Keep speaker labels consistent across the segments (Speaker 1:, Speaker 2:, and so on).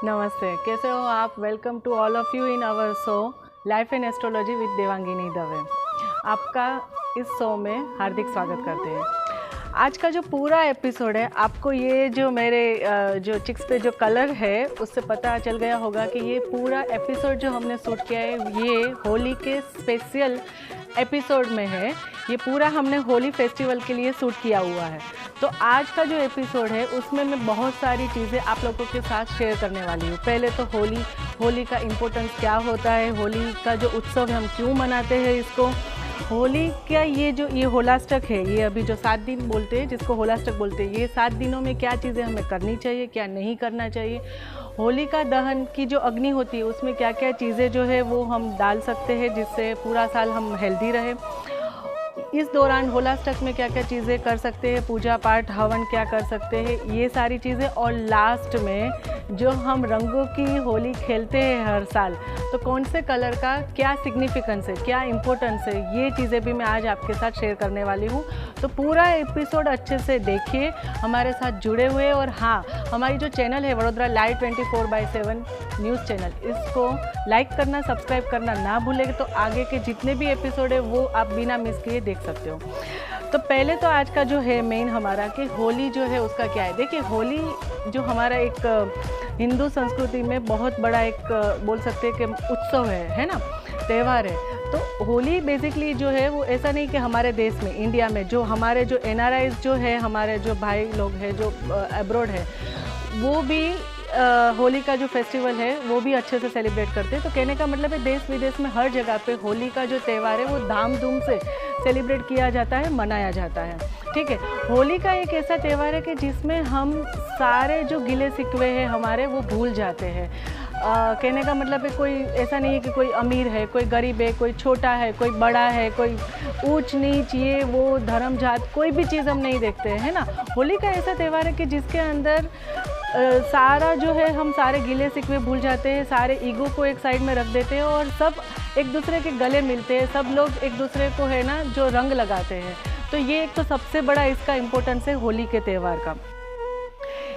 Speaker 1: नमस्ते, कैसे हो आप? Welcome to all of you in our show life in astrology with Devangini Dave. आपका इस शो में हार्दिक स्वागत करते हैं। आज का जो पूरा एपिसोड है, आपको ये जो मेरे जो चिक्स पे जो कलर है उससे पता चल गया होगा कि ये पूरा एपिसोड जो हमने शूट किया है ये होली के स्पेशल एपिसोड में है। ये पूरा हमने होली फेस्टिवल के लिए शूट किया हुआ है। तो आज का जो एपिसोड है उसमें मैं बहुत सारी चीज़ें आप लोगों के साथ शेयर करने वाली हूँ। पहले तो होली का इम्पोर्टेंस क्या होता है, होली का जो उत्सव है हम क्यों मनाते हैं इसको, होली का ये होलाष्टक है, ये अभी जो 7 दिन बोलते हैं जिसको होलाष्टक बोलते हैं, ये 7 दिनों में क्या चीज़ें हमें करनी चाहिए, क्या नहीं करना चाहिए, होलिका दहन की जो अग्नि होती है उसमें क्या क्या चीज़ें जो है वो हम डाल सकते हैं जिससे पूरा साल हम हेल्दी रहे, इस दौरान होलाष्टक में क्या क्या चीज़ें कर सकते हैं, पूजा पाठ हवन क्या कर सकते हैं, ये सारी चीज़ें, और लास्ट में जो हम रंगों की होली खेलते हैं हर साल, तो कौन से कलर का क्या सिग्निफिकेंस है, क्या इम्पोर्टेंस है, ये चीज़ें भी मैं आज आपके साथ शेयर करने वाली हूँ। तो पूरा एपिसोड अच्छे से देखिए, हमारे साथ जुड़े हुए, और हाँ, हमारी जो चैनल है वडोदरा लाइव 24/7 न्यूज़ चैनल, इसको लाइक करना, सब्सक्राइब करना ना भूलें, तो आगे के जितने भी एपिसोड है वो आप बिना मिस किए देख सकते हो। तो पहले तो आज का जो है मेन हमारा कि होली जो है उसका क्या है। देखिए, होली जो हमारा एक हिंदू संस्कृति में बहुत बड़ा एक बोल सकते हैं कि उत्सव है ना, त्यौहार है। तो होली बेसिकली जो है वो ऐसा नहीं कि हमारे देश में, इंडिया में जो हमारे जो NRIs जो है, हमारे जो भाई लोग हैं जो अब्रॉड है, वो भी होली का जो फेस्टिवल है वो भी अच्छे से सेलिब्रेट करते हैं। तो कहने का मतलब है देश विदेश में हर जगह पे होली का जो त्यौहार है वो धाम-धूम से सेलिब्रेट किया जाता है, मनाया जाता है। ठीक है, होली का एक ऐसा त्यौहार है कि जिसमें हम सारे जो गिले शिकवे हैं हमारे वो भूल जाते हैं। कहने का मतलब है कोई ऐसा नहीं है कि कोई अमीर है, कोई गरीब है, कोई छोटा है, कोई बड़ा है, कोई ऊंच नीच, ये वो धर्म जात, कोई भी चीज़ हम नहीं देखते हैं, है ना। होली का ऐसा त्यौहार है कि जिसके अंदर सारा जो है हम सारे गिले शिकवे भूल जाते हैं, सारे ईगो को एक साइड में रख देते हैं और सब एक दूसरे के गले मिलते हैं, सब लोग एक दूसरे को है ना जो रंग लगाते हैं। तो ये एक तो सबसे बड़ा इसका इम्पोर्टेंस है होली के त्यौहार का।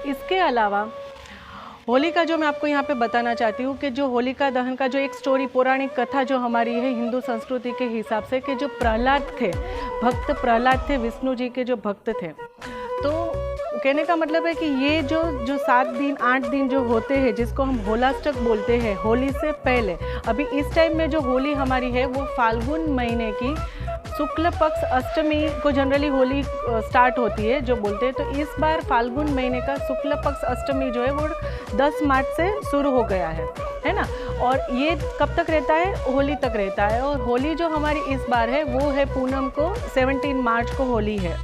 Speaker 1: इसके अलावा होली का जो मैं आपको यहाँ पे बताना चाहती हूँ कि जो होलिका दहन का जो एक स्टोरी, पौराणिक कथा जो हमारी है हिंदू संस्कृति के हिसाब से, कि जो प्रहलाद थे, भक्त प्रहलाद थे, विष्णु जी के जो भक्त थे, तो कहने का मतलब है कि ये जो 7 दिन 8 दिन जो होते हैं जिसको हम होलाष्टक बोलते हैं, होली से पहले, अभी इस टाइम में जो होली हमारी है वो फाल्गुन महीने की शुक्ल पक्ष अष्टमी को जनरली होली स्टार्ट होती है जो बोलते हैं। तो इस बार फाल्गुन महीने का शुक्ल पक्ष अष्टमी जो है वो 10 मार्च से शुरू हो गया है ना, और ये कब तक रहता है? होली तक रहता है। और होली जो हमारी इस बार है वो है पूनम को, 17 मार्च को होली है,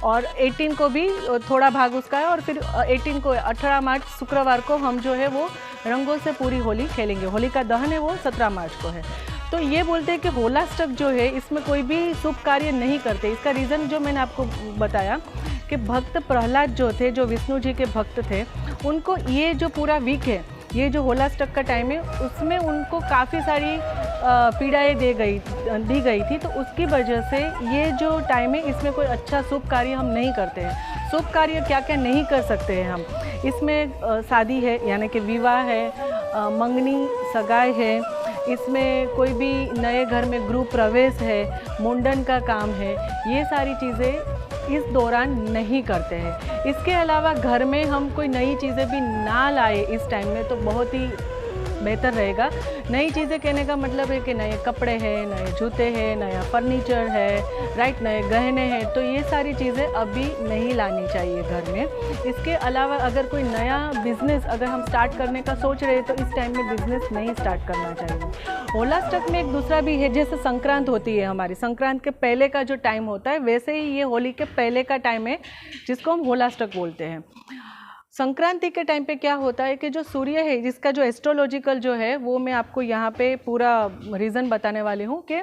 Speaker 1: और 18 को भी थोड़ा भाग उसका है, और फिर 18 को 18 मार्च शुक्रवार को हम जो है वो रंगों से पूरी होली खेलेंगे। होली का दहन है वो 17 मार्च को है। तो ये बोलते हैं कि होलाष्टक जो है इसमें कोई भी शुभ कार्य नहीं करते। इसका रीज़न जो मैंने आपको बताया कि भक्त प्रहलाद जो थे, जो विष्णु जी के भक्त थे, उनको ये जो पूरा वीक है, ये जो होलाष्टक का टाइम है, उसमें उनको काफ़ी सारी पीड़ाएँ दी गई थी। तो उसकी वजह से ये जो टाइम है इसमें कोई अच्छा शुभ कार्य हम नहीं करते हैं। शुभ कार्य क्या क्या नहीं कर सकते हैं हम इसमें? शादी है यानी कि विवाह है, मंगनी सगाई है, इसमें कोई भी नए घर में गृह प्रवेश है, मुंडन का काम है, ये सारी चीज़ें इस दौरान नहीं करते हैं। इसके अलावा घर में हम कोई नई चीज़ें भी ना लाए इस टाइम में तो बहुत ही बेहतर रहेगा। नई चीज़ें कहने का मतलब है कि नए कपड़े हैं, नए जूते हैं, नया फर्नीचर है, राइट, नए गहने हैं, तो ये सारी चीज़ें अभी नहीं लानी चाहिए घर में। इसके अलावा अगर कोई नया बिज़नेस अगर हम स्टार्ट करने का सोच रहे हैं तो इस टाइम में बिज़नेस नहीं स्टार्ट करना चाहिए। होलाष्टक में एक दूसरा भी है, जैसे संक्रांत होती है हमारी, संक्रांत के पहले का जो टाइम होता है वैसे ही ये होली के पहले का टाइम है जिसको हम होलाष्टक बोलते हैं। संक्रांति के टाइम पे क्या होता है कि जो सूर्य है, जिसका जो एस्ट्रोलॉजिकल जो है वो मैं आपको यहाँ पे पूरा रीज़न बताने वाली हूँ कि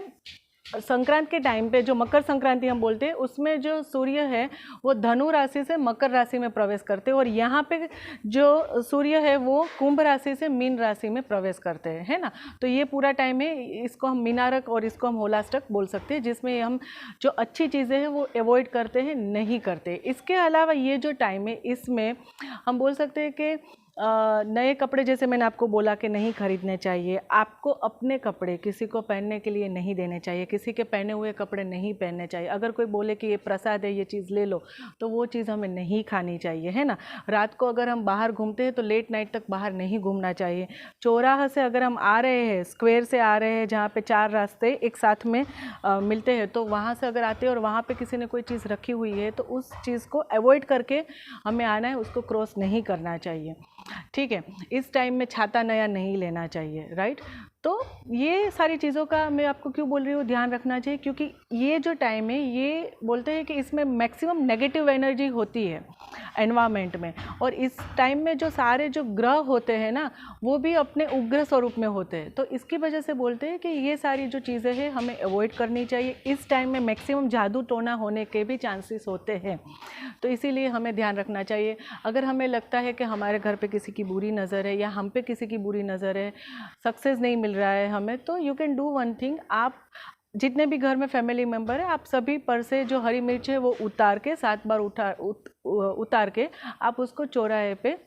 Speaker 1: संक्रांत के टाइम पे जो मकर संक्रांति हम बोलते हैं, उसमें जो सूर्य है वो धनु राशि से मकर राशि में प्रवेश करते हैं, और यहाँ पे जो सूर्य है वो कुंभ राशि से मीन राशि में प्रवेश करते हैं, है ना। तो ये पूरा टाइम है, इसको हम मीनारक और इसको हम होलाष्टक बोल सकते हैं, जिसमें हम जो अच्छी चीज़ें हैं वो अवॉइड करते हैं, नहीं करते। इसके अलावा ये जो टाइम है इसमें हम बोल सकते हैं कि नए कपड़े, जैसे मैंने आपको बोला कि नहीं खरीदने चाहिए। आपको अपने कपड़े किसी को पहनने के लिए नहीं देने चाहिए, किसी के पहने हुए कपड़े नहीं पहनने चाहिए। अगर कोई बोले कि ये प्रसाद है, ये चीज़ ले लो, तो वो चीज़ हमें नहीं खानी चाहिए, है ना। रात को अगर हम बाहर घूमते हैं तो लेट नाइट तक बाहर नहीं घूमना चाहिए। चौराहा से अगर हम आ रहे हैं, स्क्वायर से आ रहे हैं जहाँ पे 4 रास्ते एक साथ में मिलते हैं, तो वहाँ से अगर आते हैं और वहाँ पे किसी ने कोई चीज़ रखी हुई है तो उस चीज़ को अवॉइड करके हमें आना है, उसको क्रॉस नहीं करना चाहिए, ठीक है। इस टाइम में छाता नया नहीं लेना चाहिए, राइट। तो ये सारी चीज़ों का मैं आपको क्यों बोल रही हूँ ध्यान रखना चाहिए, क्योंकि ये जो टाइम है ये बोलते हैं कि इसमें मैक्सिमम नेगेटिव एनर्जी होती है एनवायरनमेंट में, और इस टाइम में जो सारे जो ग्रह होते हैं ना वो भी अपने उग्र स्वरूप में होते हैं। तो इसकी वजह से बोलते हैं कि ये सारी जो चीज़ें हैं हमें अवॉइड करनी चाहिए। इस टाइम में मैक्सिमम जादू टोना होने के भी चांसेस होते हैं, तो इसीलिए हमें ध्यान रखना चाहिए। अगर हमें लगता है कि हमारे घर पे किसी की बुरी नज़र है या हम पे किसी की बुरी नज़र है, सक्सेस नहीं मिल रहा है हमें, तो you can do one thing. आप जितने भी घर में फैमिली मेम्बर है, आप सभी पर से जो हरी मिर्च है वो उतार के 7 बार उतार के आप उसको चौराहे पे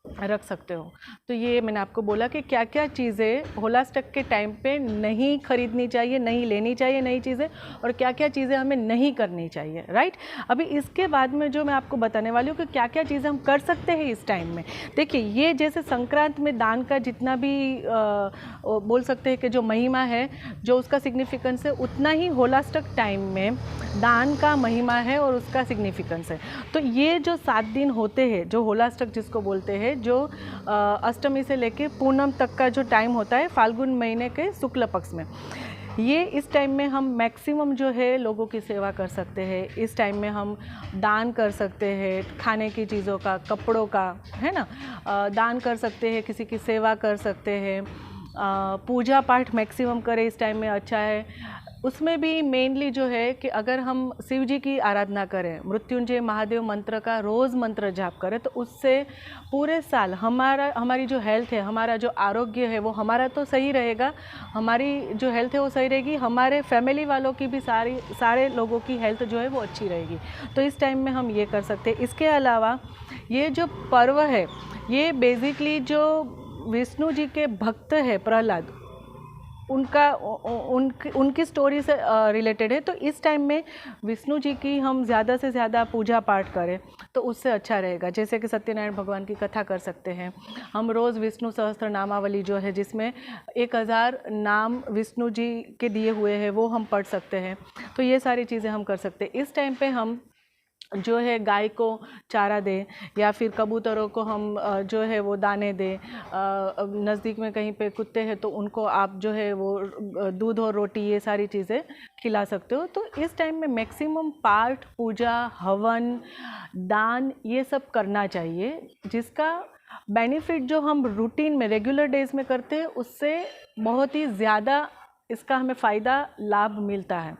Speaker 1: रख सकते हो। तो ये मैंने आपको बोला कि क्या क्या चीज़ें होलाष्टक के टाइम पे नहीं खरीदनी चाहिए, नहीं लेनी चाहिए नई चीज़ें, और क्या क्या चीज़ें हमें नहीं करनी चाहिए, राइट। अभी इसके बाद में जो मैं आपको बताने वाली हूँ कि क्या क्या चीज़ें हम कर सकते हैं इस टाइम में। देखिए, ये जैसे संक्रांत में दान का जितना भी बोल सकते हैं कि जो महिमा है, जो उसका सिग्निफिकेंस है, उतना ही होलाष्टक टाइम में दान का महिमा है और उसका सिग्निफिकेंस है। तो ये जो 7 दिन होते हैं, जो होलाष्टक जिसको बोलते हैं, जो अष्टमी से लेके पूनम तक का जो टाइम होता है फाल्गुन महीने के शुक्ल पक्ष में, ये इस टाइम में हम मैक्सिमम जो है लोगों की सेवा कर सकते हैं। इस टाइम में हम दान कर सकते हैं, खाने की चीज़ों का, कपड़ों का, है ना, दान कर सकते हैं, किसी की सेवा कर सकते हैं, पूजा पाठ मैक्सिमम करें इस टाइम में, अच्छा है। उसमें भी मेनली जो है कि अगर हम शिव जी की आराधना करें, मृत्युंजय महादेव मंत्र का रोज़ मंत्र जाप करें, तो उससे पूरे साल हमारी जो हेल्थ है, हमारा जो आरोग्य है वो हमारा तो सही रहेगा, हमारी जो हेल्थ है वो सही रहेगी, हमारे फैमिली वालों की भी सारे लोगों की हेल्थ जो है वो अच्छी रहेगी। तो इस टाइम में हम ये कर सकते हैं। इसके अलावा ये जो पर्व है ये बेसिकली जो विष्णु जी के भक्त है प्रहलाद, उनकी स्टोरी से रिलेटेड है। तो इस टाइम में विष्णु जी की हम ज़्यादा से ज़्यादा पूजा पाठ करें तो उससे अच्छा रहेगा। जैसे कि सत्यनारायण भगवान की कथा कर सकते हैं हम, रोज़ विष्णु सहस्त्र नामावली जो है जिसमें 1000 नाम विष्णु जी के दिए हुए हैं वो हम पढ़ सकते हैं। तो ये सारी चीज़ें हम कर सकते हैं। इस टाइम पे हम जो है गाय को चारा दें, या फिर कबूतरों को हम जो है वो दाने दें। नज़दीक में कहीं पे कुत्ते हैं तो उनको आप जो है वो दूध और रोटी ये सारी चीज़ें खिला सकते हो। तो इस टाइम में मैक्सिमम पाठ, पूजा, हवन, दान ये सब करना चाहिए, जिसका बेनिफिट जो हम रूटीन में रेगुलर डेज में करते हैं उससे बहुत ही ज़्यादा इसका हमें फ़ायदा लाभ मिलता है।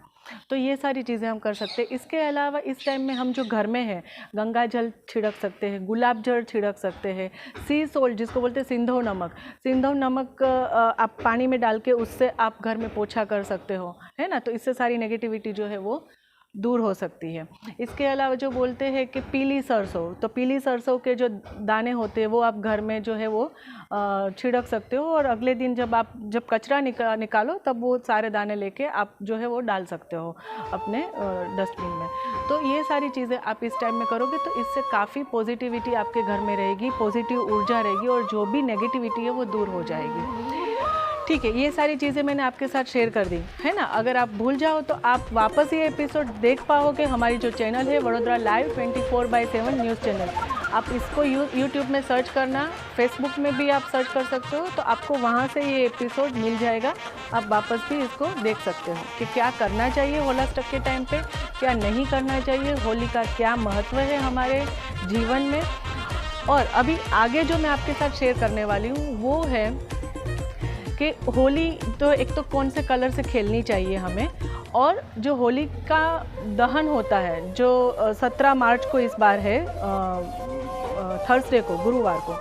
Speaker 1: तो ये सारी चीज़ें हम कर सकते हैं। इसके अलावा इस टाइम में हम जो घर में है गंगा जल छिड़क सकते हैं, गुलाब जल छिड़क सकते हैं, सी सोल्ट जिसको बोलते हैं सिंधव नमक आप पानी में डाल के उससे आप घर में पोछा कर सकते हो, है ना। तो इससे सारी नेगेटिविटी जो है वो दूर हो सकती है। इसके अलावा जो बोलते हैं कि पीली सरसों, तो पीली सरसों के जो दाने होते हैं वो आप घर में जो है वो छिड़क सकते हो, और अगले दिन जब कचरा निकालो तब वो सारे दाने लेके आप जो है वो डाल सकते हो अपने डस्टबिन में। तो ये सारी चीज़ें आप इस टाइम में करोगे तो इससे काफ़ी पॉजिटिविटी आपके घर में रहेगी, पॉजिटिव ऊर्जा रहेगी, और जो भी नेगेटिविटी है वो दूर हो जाएगी। ठीक है, ये सारी चीज़ें मैंने आपके साथ शेयर कर दी, है ना। अगर आप भूल जाओ तो आप वापस ये एपिसोड देख पाओगे। हमारी जो चैनल है वडोदरा लाइव 24/7 न्यूज़ चैनल, आप इसको यूट्यूब में सर्च करना, फेसबुक में भी आप सर्च कर सकते हो, तो आपको वहाँ से ये एपिसोड मिल जाएगा। आप वापस भी इसको देख सकते हो कि क्या करना चाहिए होलाष्टक के टाइम पे, क्या नहीं करना चाहिए, होली का क्या महत्व है हमारे जीवन में। और अभी आगे जो मैं आपके साथ शेयर करने वाली हूँ वो है कि होली तो एक तो कौन से कलर से खेलनी चाहिए हमें, और जो होली का दहन होता है जो 17 मार्च को इस बार है, थर्सडे को, गुरुवार को,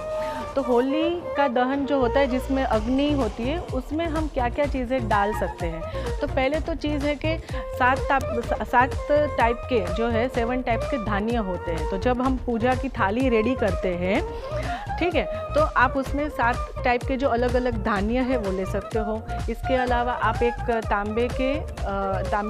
Speaker 1: तो होली का दहन जो होता है जिसमें अग्नि होती है उसमें हम क्या क्या चीज़ें डाल सकते हैं। तो पहले तो चीज़ है कि 7 टाइप के जो है 7 टाइप के धान्य होते हैं। तो जब हम पूजा की थाली रेडी करते हैं, ठीक है, तो आप उसमें 7 टाइप के जो अलग अलग धान्य है वो ले सकते हो। इसके अलावा आप एक तांबे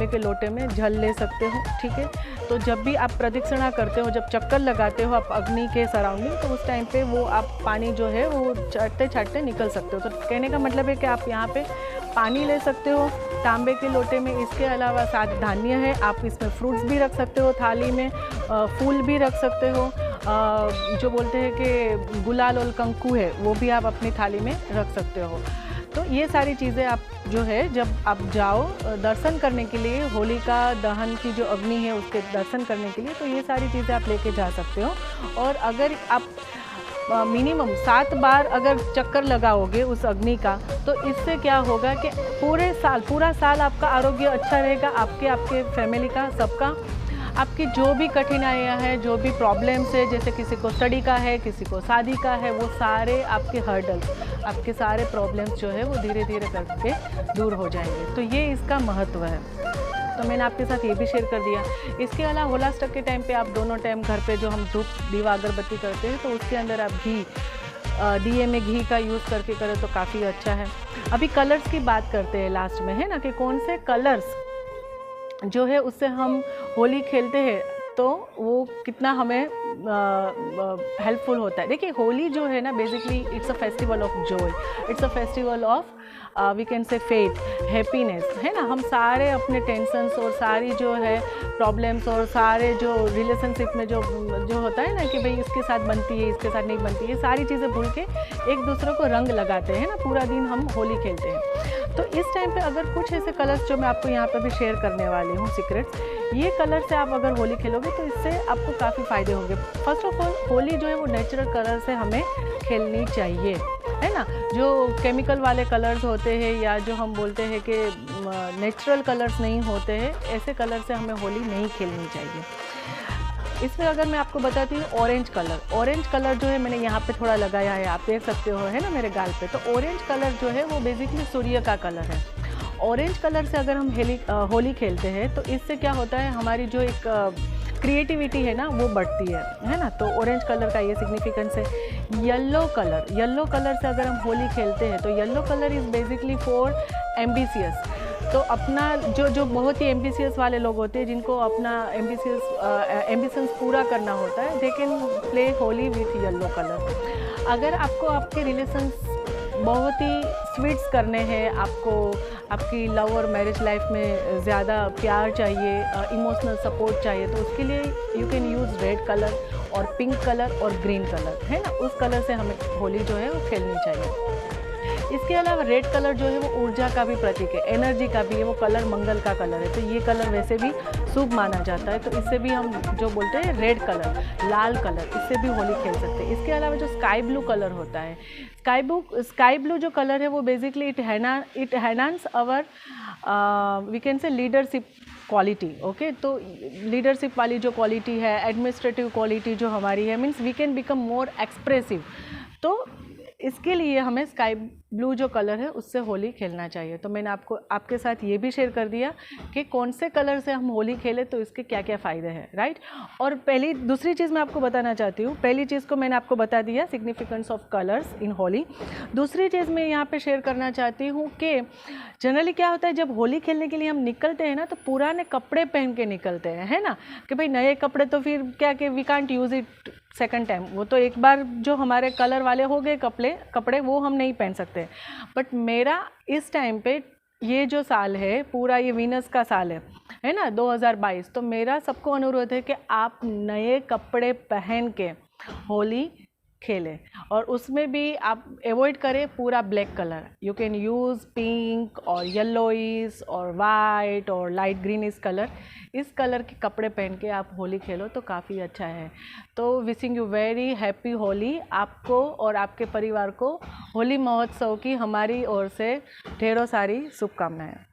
Speaker 1: के लोटे में जल ले सकते हो, ठीक है। तो जब भी आप प्रदक्षिणा करते हो, जब चक्कर लगाते हो आप अग्नि के सराउंडिंग, तो उस टाइम पे वो आप पानी जो है वो छाटते छाटते निकल सकते हो। तो कहने का मतलब है कि आप यहाँ पे पानी ले सकते हो तांबे के लोटे में। इसके अलावा 7 धान्य है, आप इसमें फ्रूट्स भी रख सकते हो थाली में, फूल भी रख सकते हो, जो बोलते हैं कि गुलाल और कंकु है वो भी आप अपनी थाली में रख सकते हो। तो ये सारी चीज़ें आप जो है जब आप जाओ दर्शन करने के लिए, होलिका दहन की जो अग्नि है उसके दर्शन करने के लिए, तो ये सारी चीज़ें आप लेके जा सकते हो। और अगर आप मिनिमम 7 बार अगर चक्कर लगाओगे उस अग्नि का, तो इससे क्या होगा कि पूरा साल आपका आरोग्य अच्छा रहेगा, आपके फैमिली का, सबका। आपकी जो भी कठिनाइयाँ हैं, जो भी प्रॉब्लम्स है, जैसे किसी को स्टडी का है, किसी को शादी का है, वो सारे आपके हर्डल्स, आपके सारे प्रॉब्लम्स जो है वो धीरे धीरे करके दूर हो जाएंगे। तो ये इसका महत्व है, तो मैंने आपके साथ ये भी शेयर कर दिया। इसके अलावा होलाष्टक के टाइम पे आप दोनों टाइम घर पे जो हम धूप दीवा अगरबत्ती करते हैं, तो उसके अंदर आप घी, दिए में घी का यूज़ करके करें तो काफ़ी अच्छा है। अभी कलर्स की बात करते हैं लास्ट में, है ना, कि कौन से कलर्स जो है उससे हम होली खेलते हैं तो वो कितना हमें हेल्पफुल होता है। देखिए, होली जो है ना, basically it's a festival of joy, it's a festival of we can say faith, happiness, है ना। हम सारे अपने टेंशन्स और सारी जो है प्रॉब्लम्स और सारे जो रिलेशनशिप में जो होता है ना कि भाई इसके साथ बनती है, इसके साथ नहीं बनती है, सारी चीज़ें भूल के एक दूसरे को रंग लगाते हैं ना, पूरा दिन हम होली खेलते हैं। तो इस टाइम पे अगर कुछ ऐसे कलर्स जो मैं आपको यहाँ पे भी शेयर करने वाली हूँ सीक्रेट्स, ये कलर से आप अगर होली खेलोगे तो इससे आपको काफ़ी फ़ायदे होंगे। फर्स्ट ऑफ ऑल, होली जो है वो नेचुरल कलर से हमें खेलनी चाहिए, है ना। जो केमिकल वाले कलर्स होते हैं या जो हम बोलते हैं कि नेचुरल कलर्स नहीं होते हैं, ऐसे कलर से हमें होली नहीं खेलनी चाहिए। इसमें अगर मैं आपको बताती हूँ ऑरेंज कलर जो है मैंने यहाँ पे थोड़ा लगाया है, आप देख सकते हो, है ना, मेरे गाल पे। तो ऑरेंज कलर जो है वो बेसिकली सूर्य का कलर है। ऑरेंज कलर से अगर हम होली खेलते हैं तो इससे क्या होता है, हमारी जो एक क्रिएटिविटी है ना वो बढ़ती है ना। तो ऑरेंज कलर का ये सिग्निफिकेंस है। येलो कलर से अगर हम होली खेलते हैं तो yellow colour is basically for ambitious. तो अपना जो बहुत ही एम्बिशियस वाले लोग होते हैं, जिनको अपना एम्बिशंस पूरा करना होता है, they can play Holi with yellow colour. अगर आपको आपके रिलेशंस बहुत ही स्वीट्स करने हैं, आपको आपकी लव और मैरिज लाइफ में ज़्यादा प्यार चाहिए, इमोशनल सपोर्ट चाहिए, तो उसके लिए you can use red colour और पिंक कलर और ग्रीन कलर, है ना। उस कलर से हमें होली जो है वो खेलनी चाहिए। इसके अलावा रेड कलर जो है वो ऊर्जा का भी प्रतीक है, एनर्जी का भी है, वो कलर मंगल का कलर है, तो ये कलर वैसे भी शुभ माना जाता है। तो इससे भी हम जो बोलते हैं रेड कलर, लाल कलर, इससे भी होली खेल सकते हैं। इसके अलावा जो स्काई ब्लू कलर होता है, स्काई ब्लू जो कलर है वो basically it enhances our we can say leadership quality, okay. तो लीडरशिप वाली जो क्वालिटी है, एडमिनिस्ट्रेटिव क्वालिटी जो हमारी है, means we can become more expressive. तो इसके लिए हमें स्काई ब्लू जो कलर है उससे होली खेलना चाहिए। तो मैंने आपके साथ ये भी शेयर कर दिया कि कौन से कलर से हम होली खेलें तो इसके क्या क्या फ़ायदे हैं, राइट। और दूसरी चीज़ मैं आपको बताना चाहती हूँ, पहली चीज़ को मैंने आपको बता दिया, सिग्निफिकेंस ऑफ कलर्स इन होली। दूसरी चीज़ मैं यहाँ पे शेयर करना चाहती हूँ कि जनरली क्या होता है, जब होली खेलने के लिए हम निकलते हैं ना, तो पुराने कपड़े पहन के निकलते हैं, है ना, कि भाई नए कपड़े तो फिर क्या कि we can't use it second time, वो तो एक बार जो हमारे कलर वाले हो गए कपड़े वो हम नहीं पहन सकते। बट मेरा इस टाइम पे ये जो साल है पूरा, ये वीनस का साल है ना, 2022, तो मेरा सबको अनुरोध है कि आप नए कपड़े पहन के होली खेलें, और उसमें भी आप अवॉइड करें पूरा black colour. You can use pink और येलोइस और वाइट और लाइट ग्रीन इस कलर के कपड़े पहन के आप होली खेलो तो काफ़ी अच्छा है। तो wishing you very happy Holi, आपको और आपके परिवार को होली महोत्सव की हमारी ओर से ढेरों सारी शुभकामनाएं।